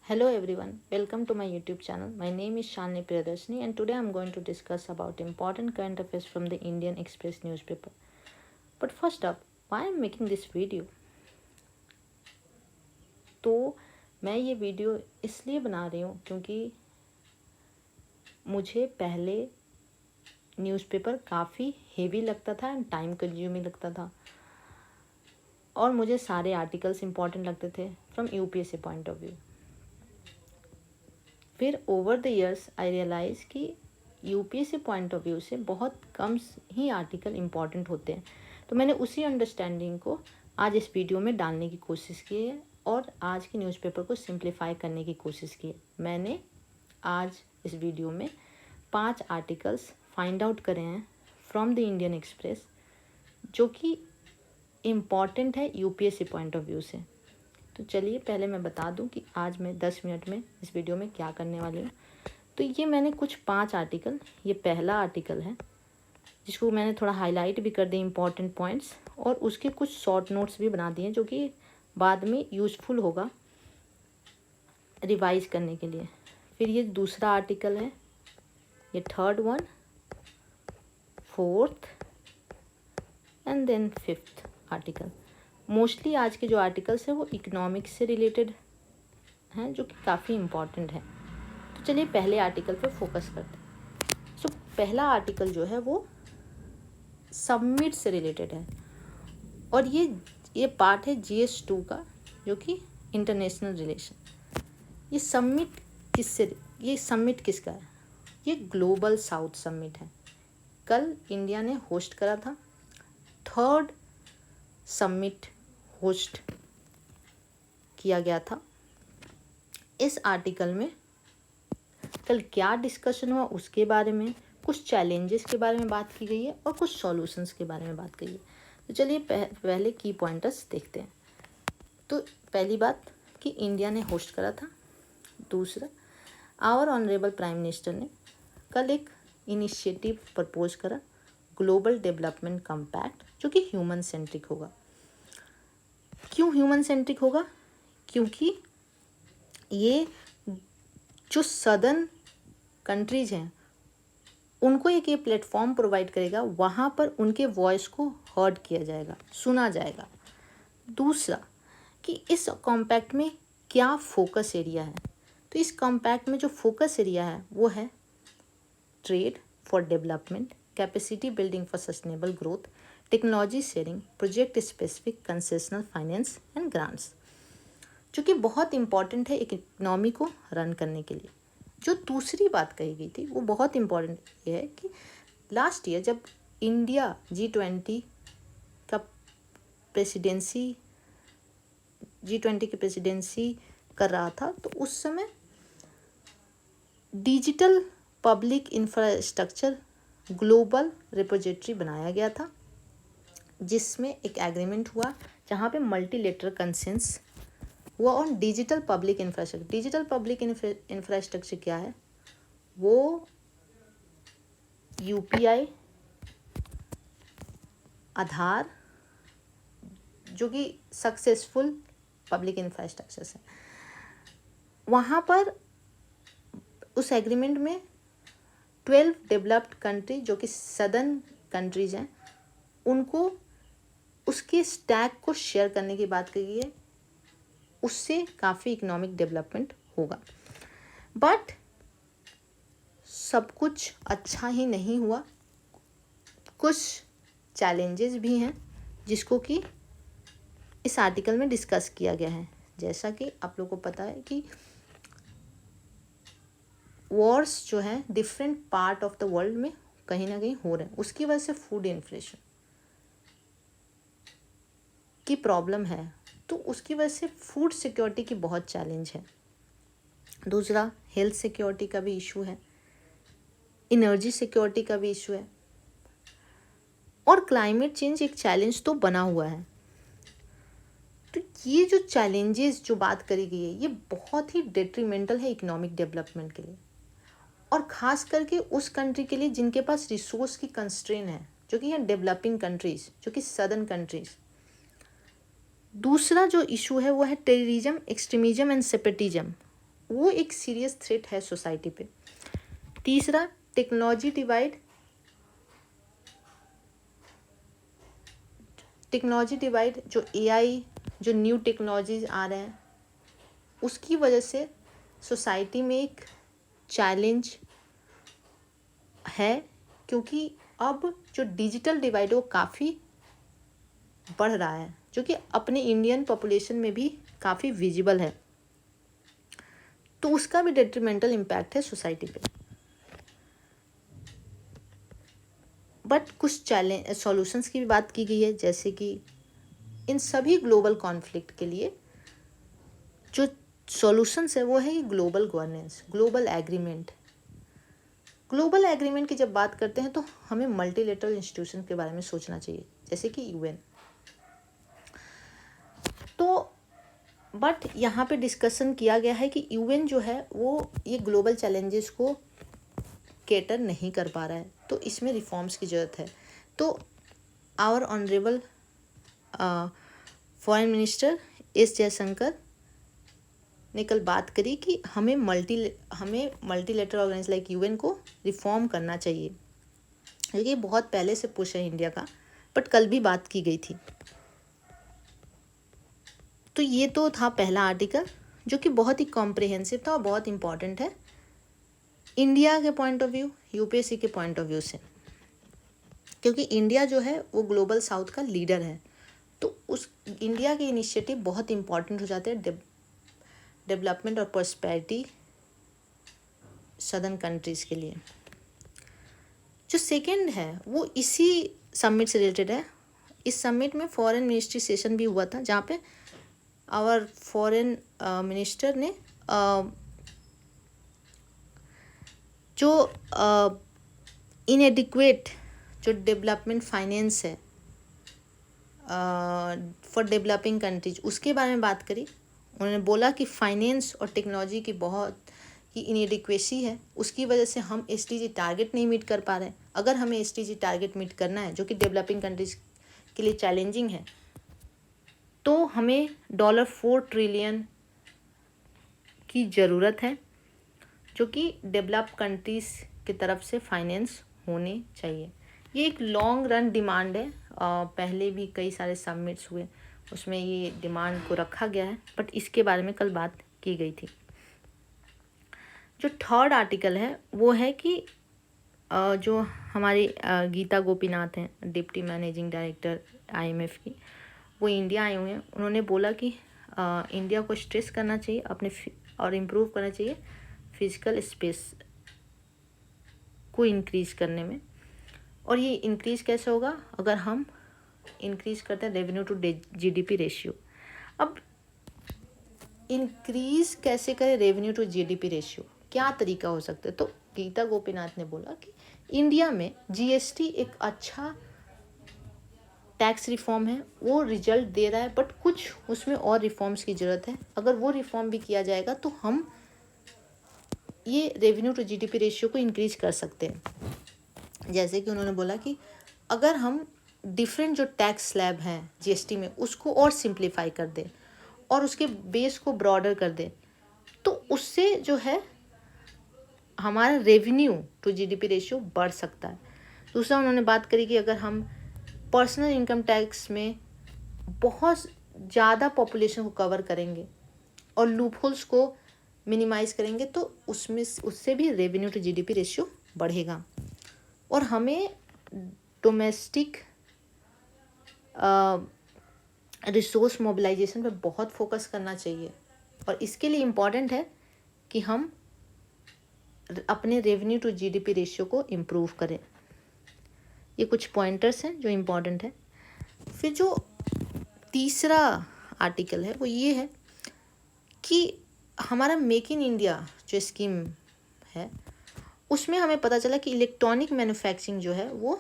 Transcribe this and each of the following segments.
Hello everyone, welcome to my YouTube channel. My name is Shalini Priyadarshini and today I am going to discuss about important current affairs from the Indian Express newspaper. But first up, why I am making this video? तो मैं ये video इसलिए बना रही हूँ क्योंकि मुझे पहले न्यूज़पेपर काफ़ी हेवी लगता था एंड टाइम कंज्यूमिंग लगता था और मुझे सारे आर्टिकल्स इंपॉर्टेंट लगते थे from UPSC point of view. फिर over the years I realise कि यूपीएससी पॉइंट ऑफ व्यू से बहुत कम ही आर्टिकल इम्पॉर्टेंट होते हैं। तो मैंने उसी अंडरस्टैंडिंग को आज इस वीडियो में डालने की कोशिश की है और आज के न्यूज़पेपर को सिंप्लीफाई करने की कोशिश की है। मैंने आज इस वीडियो में 5 आर्टिकल्स फाइंड आउट करे हैं फ्रॉम द इंडियन एक्सप्रेस जो कि इम्पॉर्टेंट है यूपीएससी पॉइंट ऑफ व्यू से। तो चलिए पहले मैं बता दूं कि आज मैं 10 मिनट में इस वीडियो में क्या करने वाली हूँ। तो ये मैंने कुछ 5 आर्टिकल, ये पहला आर्टिकल है जिसको मैंने थोड़ा हाईलाइट भी कर दिए इम्पॉर्टेंट पॉइंट्स और उसके कुछ शॉर्ट नोट्स भी बना दिए जो कि बाद में यूज़फुल होगा रिवाइज करने के लिए। फिर ये दूसरा आर्टिकल है, ये third one, fourth and then fifth article. Mostly आज के जो आर्टिकल्स हैं वो इकोनॉमिक्स से रिलेटेड हैं जो कि काफ़ी इम्पॉर्टेंट है। तो चलिए पहले आर्टिकल पे फोकस करते हैं। सो पहला आर्टिकल जो है वो समिट से रिलेटेड है और ये पार्ट है GS2 का जो कि इंटरनेशनल रिलेशन। ये समिट किसका है? ये ग्लोबल साउथ समिट है। कल इंडिया ने होस्ट करा था, थर्ड समिट होस्ट किया गया था। इस आर्टिकल में कल क्या डिस्कशन हुआ उसके बारे में, कुछ चैलेंजेस के बारे में बात की गई है और कुछ सॉल्यूशंस के बारे में बात की गई है। तो चलिए पहले की पॉइंटर्स देखते हैं। तो पहली बात कि इंडिया ने होस्ट करा था। दूसरा, आवर ऑनरेबल प्राइम मिनिस्टर ने कल एक इनिशिएटिव प्रपोज करा, ग्लोबल डेवलपमेंट कम्पैक्ट, जो कि ह्यूमन सेंट्रिक होगा। क्यों ह्यूमन सेंट्रिक होगा? क्योंकि ये जो सदर्न कंट्रीज हैं उनको एक ये प्लेटफॉर्म प्रोवाइड करेगा, वहाँ पर उनके वॉइस को हर्ड किया जाएगा, सुना जाएगा। दूसरा कि इस कॉम्पैक्ट में क्या फोकस एरिया है। तो इस कॉम्पैक्ट में जो फोकस एरिया है वो है trade for development, capacity building for sustainable growth, technology sharing, project specific concessional finance and grants, जो कि बहुत इंपॉर्टेंट है इकोनॉमी को रन करने के लिए। जो दूसरी बात कही गई थी वो बहुत इंपॉर्टेंट ये है कि लास्ट ईयर जब इंडिया G20 की प्रेसिडेंसी कर रहा था तो उस समय digital public infrastructure global repository बनाया गया था, जिसमें एक एग्रीमेंट हुआ जहाँ पे मल्टीलेटरल कंसेंस हुआ on digital public infrastructure. Digital public infrastructure क्या है? वो UPI, आधार, जो कि सक्सेसफुल पब्लिक इंफ्रास्ट्रक्चर है। वहाँ पर उस एग्रीमेंट में 12 डेवलप्ड कंट्री जो कि सदर्न कंट्रीज हैं उनको उसके स्टैक को शेयर करने की बात कही है। उससे काफ़ी इकोनॉमिक डेवलपमेंट होगा। बट सब कुछ अच्छा ही नहीं हुआ, कुछ चैलेंजेस भी हैं जिसको कि इस आर्टिकल में डिस्कस किया गया है। जैसा कि आप लोगों को पता है कि वॉर्स जो है different part of the world में कहीं ना कहीं हो रहे हैं, उसकी वजह से फूड इन्फ्लेशन की प्रॉब्लम है, तो उसकी वजह से फूड सिक्योरिटी की बहुत चैलेंज है। दूसरा, हेल्थ सिक्योरिटी का भी इशू है, एनर्जी सिक्योरिटी का भी इशू है और क्लाइमेट चेंज एक चैलेंज तो बना हुआ है। तो ये जो चैलेंजेस जो बात करी गई है ये बहुत ही डेट्रीमेंटल है इकोनॉमिक डेवलपमेंट के लिए और ख़ास करके उस कंट्री के लिए जिनके पास रिसोर्स की कंस्ट्रेन है, जो कि है डेवलपिंग कंट्रीज़, जो कि सदर्न कंट्रीज़। दूसरा जो इशू है वो है टेररिज्म, एक्सट्रीमिज्म एंड सेपरेटिज्म, वो एक सीरियस थ्रेट है सोसाइटी पे। तीसरा, टेक्नोलॉजी डिवाइड, जो एआई, जो न्यू टेक्नोलॉजीज आ रहे हैं, उसकी वजह से सोसाइटी में एक चैलेंज है, क्योंकि अब जो डिजिटल डिवाइड वो काफ़ी बढ़ रहा है, जो कि अपने इंडियन पॉपुलेशन में भी काफ़ी विजिबल है। तो उसका भी डेट्रीमेंटल इम्पैक्ट है सोसाइटी पे। बट कुछ चैलेंज सॉल्यूशंस की भी बात की गई है, जैसे कि इन सभी ग्लोबल कॉन्फ्लिक्ट के लिए जो सॉल्यूशंस है वो है global governance, global agreement. Global agreement की जब बात करते हैं तो हमें मल्टीलेटरल इंस्टीट्यूशन के बारे में सोचना चाहिए, जैसे कि यूएन। तो बट यहाँ पे डिस्कशन किया गया है कि यूएन जो है वो ये ग्लोबल चैलेंजेस को केटर नहीं कर पा रहा है, तो इसमें रिफॉर्म्स की ज़रूरत है। तो our honourable foreign minister S Jaishankar ने कल बात करी कि हमें मल्टीलेटरल ऑर्गेनाइजेशन लाइक यूएन को रिफॉर्म करना चाहिए। ये बहुत पहले से पुश है इंडिया का, बट कल भी बात की गई थी। तो ये तो था पहला आर्टिकल, जो कि बहुत ही कॉम्प्रिहेंसिव था और बहुत इम्पॉर्टेंट है इंडिया के पॉइंट ऑफ व्यू, यूपीएससी के पॉइंट ऑफ व्यू से, क्योंकि इंडिया जो है वो ग्लोबल साउथ का लीडर है। तो उस इंडिया के इनिशिएटिव बहुत इम्पॉर्टेंट हो जाते हैं डेवलपमेंट और प्रॉस्पेरिटी सदर्न कंट्रीज़ के लिए। जो सेकंड है वो इसी समिट से रिलेटेड है। इस समिट में फॉरेन मिनिस्ट्री सेशन भी हुआ था, जहाँ पे आवर फॉरेन मिनिस्टर ने जो इनएडिक्वेट जो डेवलपमेंट फाइनेंस है फॉर डेवलपिंग कंट्रीज, उसके बारे में बात करी। उन्होंने बोला कि फाइनेंस और टेक्नोलॉजी की बहुत ही इनएडिक्वेसी है, उसकी वजह से हम एसडीजी टारगेट नहीं मीट कर पा रहे हैं। अगर हमें एसडीजी टारगेट मीट करना है, जो कि डेवलपिंग कंट्रीज के लिए चैलेंजिंग है, तो हमें $4 ट्रिलियन की ज़रूरत है, जो कि डेवलप कंट्रीज़ की तरफ से फाइनेंस होने चाहिए। ये एक लॉन्ग रन डिमांड है, पहले भी कई सारे समिट्स हुए, उसमें ये डिमांड को रखा गया है, बट इसके बारे में कल बात की गई थी। जो थर्ड आर्टिकल है वो है कि जो हमारी गीता गोपीनाथ हैं, डिप्टी मैनेजिंग डायरेक्टर आईएमएफ की, वो इंडिया आए हुए हैं। उन्होंने बोला कि इंडिया को स्ट्रेस करना चाहिए अपने और इम्प्रूव करना चाहिए फिजिकल स्पेस को इंक्रीज़ करने में। और ये इंक्रीज़ कैसे होगा? अगर हम इंक्रीज़ करते हैं रेवेन्यू टू जीडीपी रेशियो। अब इंक्रीज़ कैसे करें रेवेन्यू टू जीडीपी रेशियो, क्या तरीका हो सकता है? तो गीता गोपीनाथ ने बोला कि इंडिया में जीएसटी एक अच्छा टैक्स रिफॉर्म है, वो रिजल्ट दे रहा है, बट कुछ उसमें और रिफॉर्म्स की ज़रूरत है। अगर वो रिफॉर्म भी किया जाएगा तो हम ये रेवेन्यू टू जीडीपी रेशियो को इंक्रीज़ कर सकते हैं। जैसे कि उन्होंने बोला कि अगर हम डिफरेंट जो टैक्स स्लैब हैं जीएसटी में, उसको और सिंप्लीफाई कर दें और उसके बेस को ब्रॉडर कर दें, तो उससे जो है हमारा रेवेन्यू टू जीडीपी रेशियो बढ़ सकता है। दूसरा उन्होंने बात करी कि अगर हम पर्सनल इनकम टैक्स में बहुत ज़्यादा पॉपुलेशन को कवर करेंगे और लूपहोल्स को मिनिमाइज़ करेंगे, तो उससे भी रेवेन्यू टू जीडीपी रेशियो बढ़ेगा। और हमें डोमेस्टिक रिसोर्स मोबिलाइजेशन पे बहुत फोकस करना चाहिए, और इसके लिए इम्पॉर्टेंट है कि हम अपने रेवेन्यू टू जीडीपी रेशियो को इम्प्रूव करें। ये कुछ पॉइंटर्स हैं जो इम्पॉर्टेंट है। फिर जो तीसरा आर्टिकल है वो ये है कि हमारा मेक इन इंडिया जो स्कीम है, उसमें हमें पता चला कि इलेक्ट्रॉनिक मैन्युफैक्चरिंग जो है वो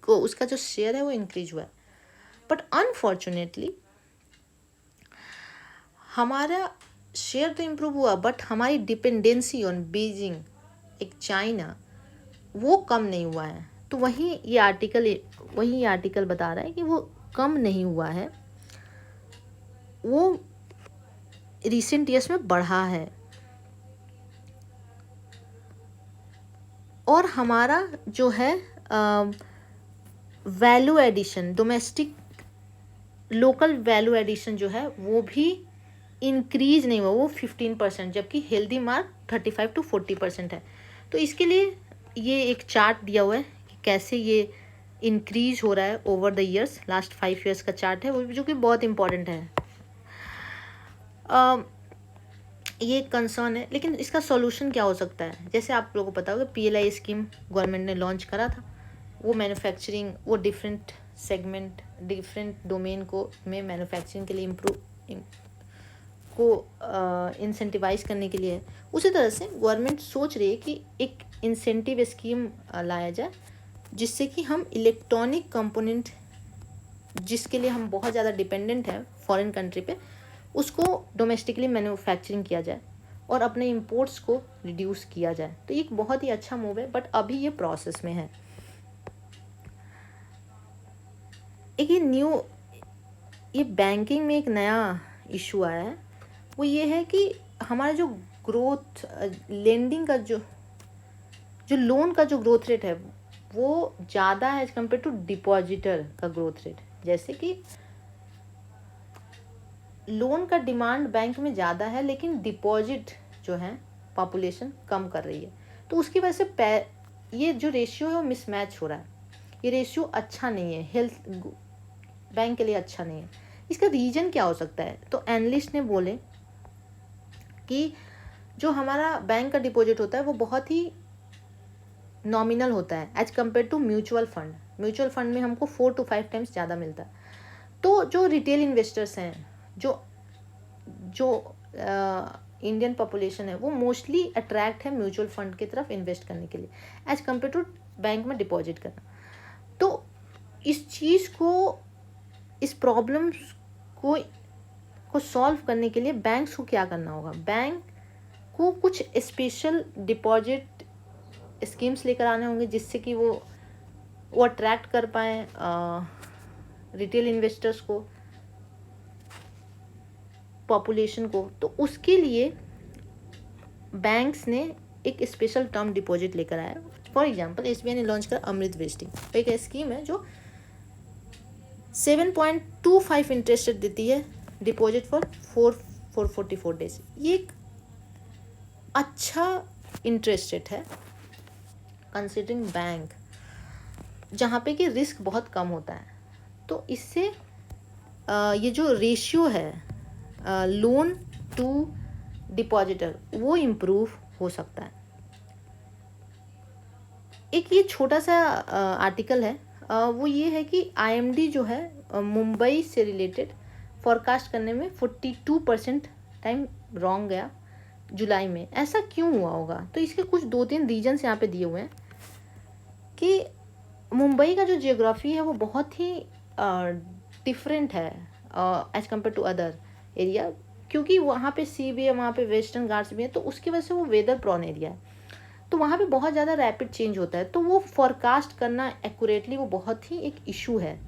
उसका जो शेयर है वो इंक्रीज हुआ है। बट अनफॉर्चुनेटली हमारा शेयर तो इम्प्रूव हुआ, बट हमारी डिपेंडेंसी ऑन बीजिंग, एक चाइना, वो कम नहीं हुआ है। तो वही ये आर्टिकल बता रहा है कि वो कम नहीं हुआ है, वो रिसेंट ईयर्स में बढ़ा है। और हमारा जो है value addition, domestic local value addition जो है वो भी इंक्रीज नहीं हुआ, वो 15%, जबकि हेल्दी मार्क 35 to 40% है। तो इसके लिए ये एक चार्ट दिया हुआ है कि कैसे ये इंक्रीज हो रहा है over the years, last 5 years का चार्ट है वो, जो कि बहुत इंपॉर्टेंट है। ये कंसर्न है, लेकिन इसका सॉल्यूशन क्या हो सकता है? जैसे आप लोगों को पता होगा PLI स्कीम गवर्नमेंट ने लॉन्च करा था, वो मैन्युफैक्चरिंग, वो डिफरेंट सेगमेंट, डिफरेंट डोमेन को में मैन्युफैक्चरिंग के लिए इंसेंटिवाइज करने के लिए है। उसी तरह से गवर्नमेंट सोच रही है कि एक इंसेंटिव स्कीम लाया जाए, जिससे कि हम इलेक्ट्रॉनिक कंपोनेंट, जिसके लिए हम बहुत ज़्यादा डिपेंडेंट हैं फॉरेन कंट्री पे, उसको डोमेस्टिकली मैन्युफैक्चरिंग किया जाए और अपने इंपोर्ट्स को रिड्यूस किया जाए। तो एक बहुत ही अच्छा मूव है, बट अभी ये प्रोसेस में है। एक ये बैंकिंग में एक नया इशू आया है, वो ये है कि हमारा जो ग्रोथ लेंडिंग का जो लोन का जो ग्रोथ रेट है वो ज़्यादा है एज कम्पेयर टू डिपॉजिटर का ग्रोथ रेट। जैसे कि लोन का डिमांड बैंक में ज़्यादा है, लेकिन डिपॉजिट जो है पॉपुलेशन कम कर रही है, तो उसकी वजह से ये जो रेशियो है वो मिसमैच हो रहा है। ये रेशियो अच्छा नहीं है, हेल्थ बैंक के लिए अच्छा नहीं है। इसका रीज़न क्या हो सकता है? तो एनालिस्ट ने बोले कि जो हमारा बैंक का डिपॉजिट होता है वो बहुत ही नॉमिनल होता है as compared to mutual fund. Mutual fund में हमको 4 to 5 टाइम्स ज़्यादा मिलता है। तो जो रिटेल इन्वेस्टर्स हैं, जो इंडियन पॉपुलेशन है, वो मोस्टली अट्रैक्ट है म्यूचुअल फंड की तरफ इन्वेस्ट करने के लिए एज कम्पेयर टू बैंक में डिपॉजिट करना। तो इस चीज़ को, इस प्रॉब्लम को सॉल्व करने के लिए बैंक्स को क्या करना होगा? बैंक को कुछ स्पेशल डिपॉजिट स्कीम्स लेकर आने होंगे, जिससे कि वो अट्रैक्ट कर पाएँ रिटेल इन्वेस्टर्स को, पॉपुलेशन को। तो उसके लिए बैंक्स ने एक स्पेशल टर्म डिपॉजिट लेकर आया। फॉर एग्जांपल SBI ने लॉन्च करा अमृत वेस्टिंग। एक स्कीम है जो 7.25 इंटरेस्ट रेट देती है डिपॉजिट फॉर 444 डेज। ये एक अच्छा इंटरेस्ट रेट है कंसिडरिंग बैंक, जहाँ पे कि रिस्क बहुत कम होता है। तो इससे ये जो रेशियो है लोन टू डिपॉजिटर, वो इम्प्रूव हो सकता है। एक ये छोटा सा आर्टिकल है, वो ये है कि IMD जो है मुंबई से रिलेटेड फॉरकास्ट करने में 42% टाइम रॉन्ग गया जुलाई में। ऐसा क्यों हुआ होगा? तो इसके कुछ 2-3 रीजन्स यहाँ पे दिए हुए हैं कि मुंबई का जो जियोग्राफी है वो बहुत ही डिफरेंट है as compared to other area, क्योंकि वहाँ पे सी भी है, वहाँ पे वेस्टर्न घाट्स भी है, तो उसकी वजह से वो वेदर प्रॉन एरिया है। तो वहाँ पे बहुत ज़्यादा रैपिड चेंज होता है, तो वो फॉरकास्ट करना एक्यूरेटली वो बहुत ही एक इशू है।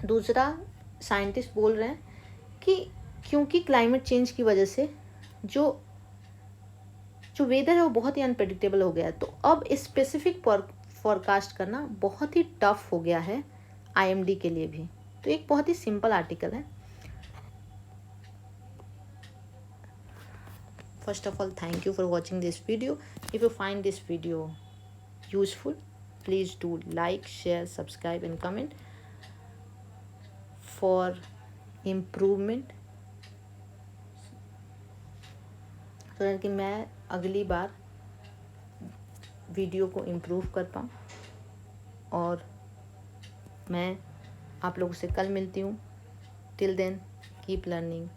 दूसरा, साइंटिस्ट बोल रहे हैं कि क्योंकि क्लाइमेट चेंज की वजह से जो वेदर है वो बहुत ही अनप्रेडिक्टेबल हो गया है, तो अब स्पेसिफिक फॉरकास्ट करना बहुत ही टफ हो गया है IMD के लिए भी। तो एक बहुत ही सिंपल आर्टिकल है। First of all, thank you for watching this video. If you find this video useful, please do like, share, subscribe and comment for improvement, so that कि मैं अगली बार वीडियो को इम्प्रूव कर पाऊँ। और मैं आप लोगों से कल मिलती हूँ। Till then keep learning.